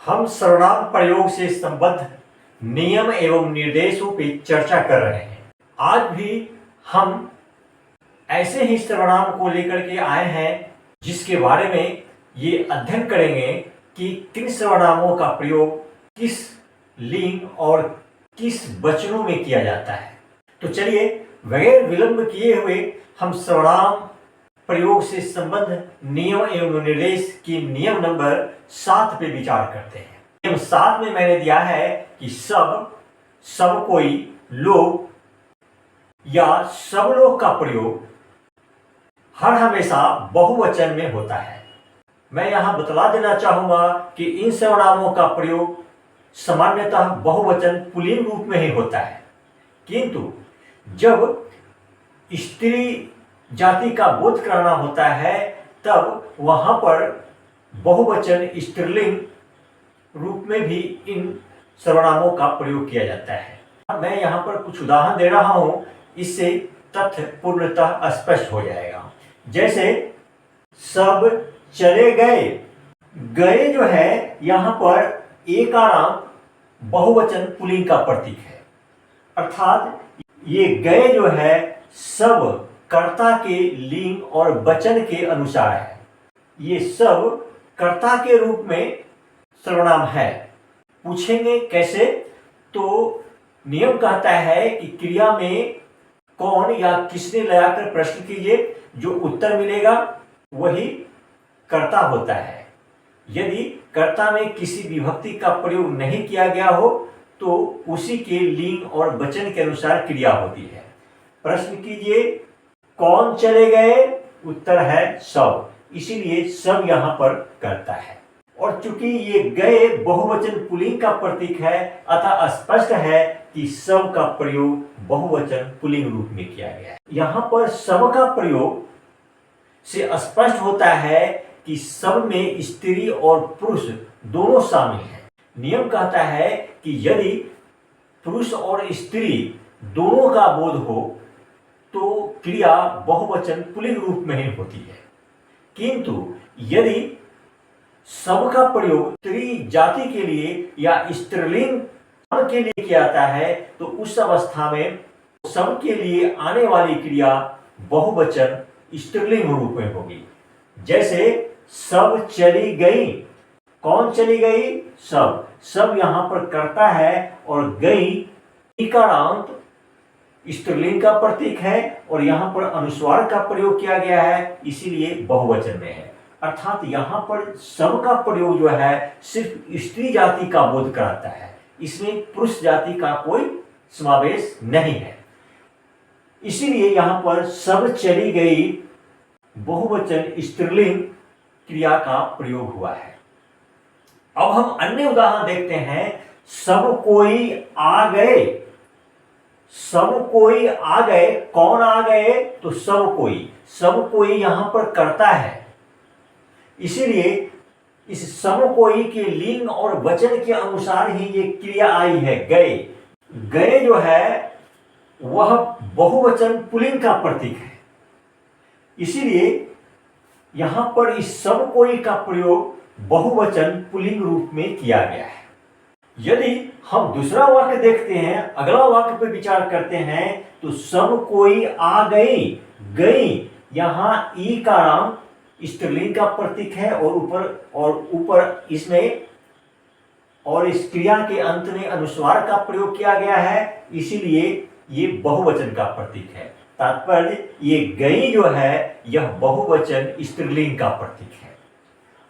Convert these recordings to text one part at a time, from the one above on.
हम सर्वनाम प्रयोग से संबद्ध नियम एवं निर्देशों पर चर्चा कर रहे हैं। आज भी हम ऐसे ही सर्वनाम को लेकर के आए हैं जिसके बारे में ये अध्ययन करेंगे कि किन सर्वनामों का प्रयोग किस लिंग और किस वचनों में किया जाता है। तो चलिए बगैर विलंब किए हुए हम सर्वनाम प्रयोग से संबद्ध नियम एवं निर्देश की नियम नंबर 7 पे विचार करते हैं। नियम 7 में मैंने दिया है कि सब कोई, लोग या सब लोग का प्रयोग हर हमेशा बहुवचन में होता है। मैं यहां बतला देना चाहूंगा कि इन सर्वनामों का प्रयोग सामान्यतः बहुवचन पुल्लिंग रूप में ही होता है, किंतु जब स्त्री जाति का बोध कराना होता है तब वहां पर बहुवचन स्त्रीलिंग रूप में भी इन सर्वनामों का प्रयोग किया जाता है। मैं यहाँ पर कुछ उदाहरण दे रहा हूँ, इससे तथ्य पूर्णतः स्पष्ट हो जाएगा। जैसे सब चले गए, गए जो है यहाँ पर एकाराम बहुवचन पुल्लिंग का प्रतीक है, अर्थात ये गए जो है सब कर्ता के लिंग और वचन के अनुसार है। ये सब कर्ता के रूप में सर्वनाम है। पूछेंगे कैसे? तो नियम कहता है कि क्रिया में कौन या किसने लगाकर प्रश्न कीजिए, जो उत्तर मिलेगा वही कर्ता होता है। यदि कर्ता में किसी विभक्ति का प्रयोग नहीं किया गया हो तो उसी के लिंग और वचन के अनुसार क्रिया होती है। प्रश्न कीजिए कौन चले गए, उत्तर है सब, इसीलिए सब यहां पर कर्ता है। और चूंकि ये गए बहुवचन पुल्लिंग का प्रतीक है, अतः स्पष्ट है कि सब का प्रयोग बहुवचन पुल्लिंग रूप में किया गया है। यहां पर सब का प्रयोग से स्पष्ट होता है कि सब में स्त्री और पुरुष दोनों शामिल हैं। नियम कहता है कि यदि पुरुष और स्त्री दोनों का बोध हो तो क्रिया बहुवचन पुल्लिंग रूप में ही होती है, किंतु यदि सब का प्रयोग स्त्री जाति के लिए या स्त्रीलिंग के लिए किया जाता है तो उस अवस्था में सब के लिए आने वाली क्रिया बहुवचन स्त्रीलिंग रूप में होगी। जैसे सब चली गई, कौन चली गई? सब यहां पर कर्ता है और गई इकारांत स्त्रीलिंग का प्रतीक है और यहां पर अनुस्वार का प्रयोग किया गया है, इसीलिए बहुवचन में है। अर्थात यहां पर सब का प्रयोग जो है सिर्फ स्त्री जाति का बोध कराता है, इसमें पुरुष जाति का कोई समावेश नहीं है। इसीलिए यहां पर सब चली गई बहुवचन स्त्रीलिंग क्रिया का प्रयोग हुआ है। अब हम अन्य उदाहरण देखते हैं। सब कोई आ गए, सब कोई आ गए, कौन आ गए? तो सब कोई यहां पर करता है, इसीलिए इस सब कोई के लिंग और वचन के अनुसार ही ये क्रिया आई है। गए जो है वह बहुवचन पुल्लिंग का प्रतीक है, इसीलिए यहां पर इस सब कोई का प्रयोग बहुवचन पुल्लिंग रूप में किया गया है। यदि हम दूसरा वाक्य देखते हैं, अगला वाक्य पर विचार करते हैं, तो सब कोई आ गई यहां ई का नाम स्त्रीलिंग का प्रतीक है और ऊपर इसमें और इस क्रिया के अंत में अनुस्वार का प्रयोग किया गया है, इसीलिए ये बहुवचन का प्रतीक है। तात्पर्य ये गई जो है यह बहुवचन स्त्रीलिंग का प्रतीक है।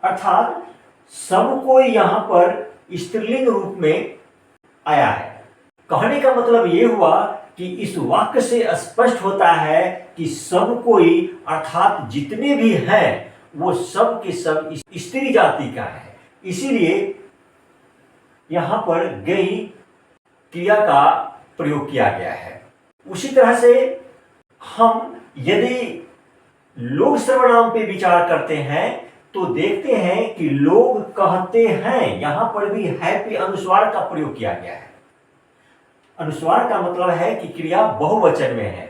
अर्थात सब कोई यहां पर स्त्रीलिंग रूप में आया है। कहने का मतलब ये हुआ कि इस वाक्य से स्पष्ट होता है कि सब कोई अर्थात जितने भी हैं वो सब के सब स्त्री जाति का है, इसीलिए यहां पर गई क्रिया का प्रयोग किया गया है। उसी तरह से हम यदि लोग सर्वनाम पे विचार करते हैं तो देखते हैं कि लोग कहते हैं, यहां पर भी है पे अनुस्वार का प्रयोग किया गया है। अनुस्वार का मतलब है कि क्रिया बहुवचन में है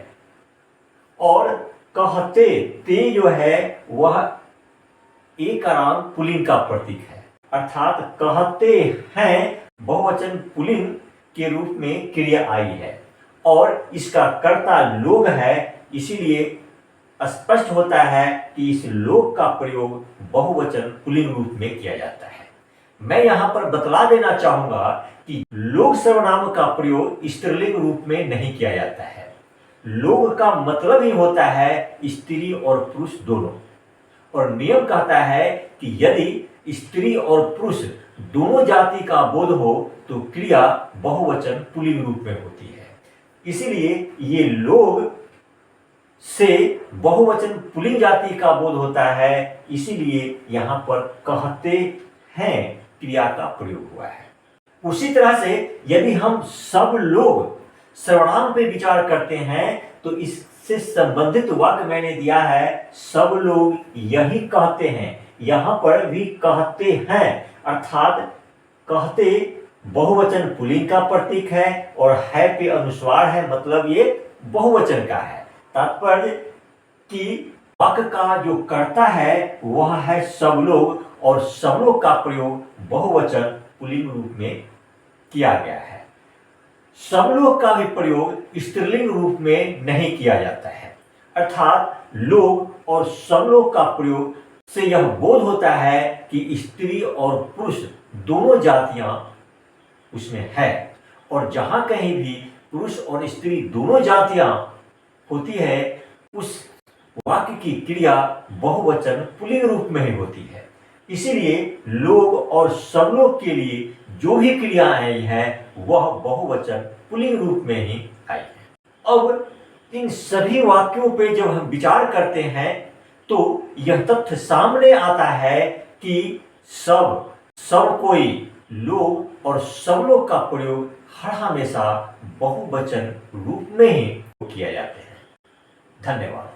और कहते ते जो है वह एक आराम पुल्लिंग का प्रतीक है। अर्थात कहते हैं बहुवचन पुल्लिंग के रूप में क्रिया आई है और इसका कर्ता लोग है, इसीलिए स्पष्ट होता है कि इस लोग का प्रयोग बहुवचन पुल्लिंग रूप में किया जाता है। मैं यहां पर बतला देना चाहूंगा कि लोग सर्वनाम का प्रयोग स्त्रीलिंग रूप में नहीं किया जाता है। लोग का मतलब ही होता है स्त्री और पुरुष दोनों, और नियम कहता है कि यदि स्त्री और पुरुष दोनों जाति का बोध हो तो क्रिया बहुवचन पुल्लिंग रूप में होती है। इसीलिए ये लोग से बहुवचन पुल्लिंग जाति का बोध होता है, इसीलिए यहां पर कहते हैं क्रिया का प्रयोग हुआ है। उसी तरह से यदि हम सब लोग सर्वनाम पे विचार करते हैं तो इससे संबंधित वाक्य मैंने दिया है, सब लोग यही कहते हैं। यहां पर भी कहते हैं अर्थात कहते बहुवचन पुल्लिंग का प्रतीक है और है पे अनुस्वार है, मतलब ये बहुवचन का है। तात्पर्य कि वाक्य का जो कर्ता है वह है सब लोग और सब लोग का प्रयोग बहुवचन पुल्लिंग रूप में किया गया है। सब लोग का भी प्रयोग स्त्रीलिंग रूप में नहीं किया जाता है। अर्थात लोग और सब लोग का प्रयोग से यह बोध होता है कि स्त्री और पुरुष दोनों जातियां उसमें है, और जहां कहीं भी पुरुष और स्त्री दोनों जातियां होती है उस वाक्य की क्रिया बहुवचन पुल्लिंग रूप में ही होती है। इसीलिए लोग और सब लोग के लिए जो भी क्रिया आई है वह बहुवचन पुल्लिंग रूप में ही आई है। अब इन सभी वाक्यों पे जब हम विचार करते हैं तो यह तथ्य सामने आता है कि सब कोई, लोग और सब लोग का प्रयोग हर हमेशा बहुवचन रूप में ही किया जाते हैं। धन्यवाद।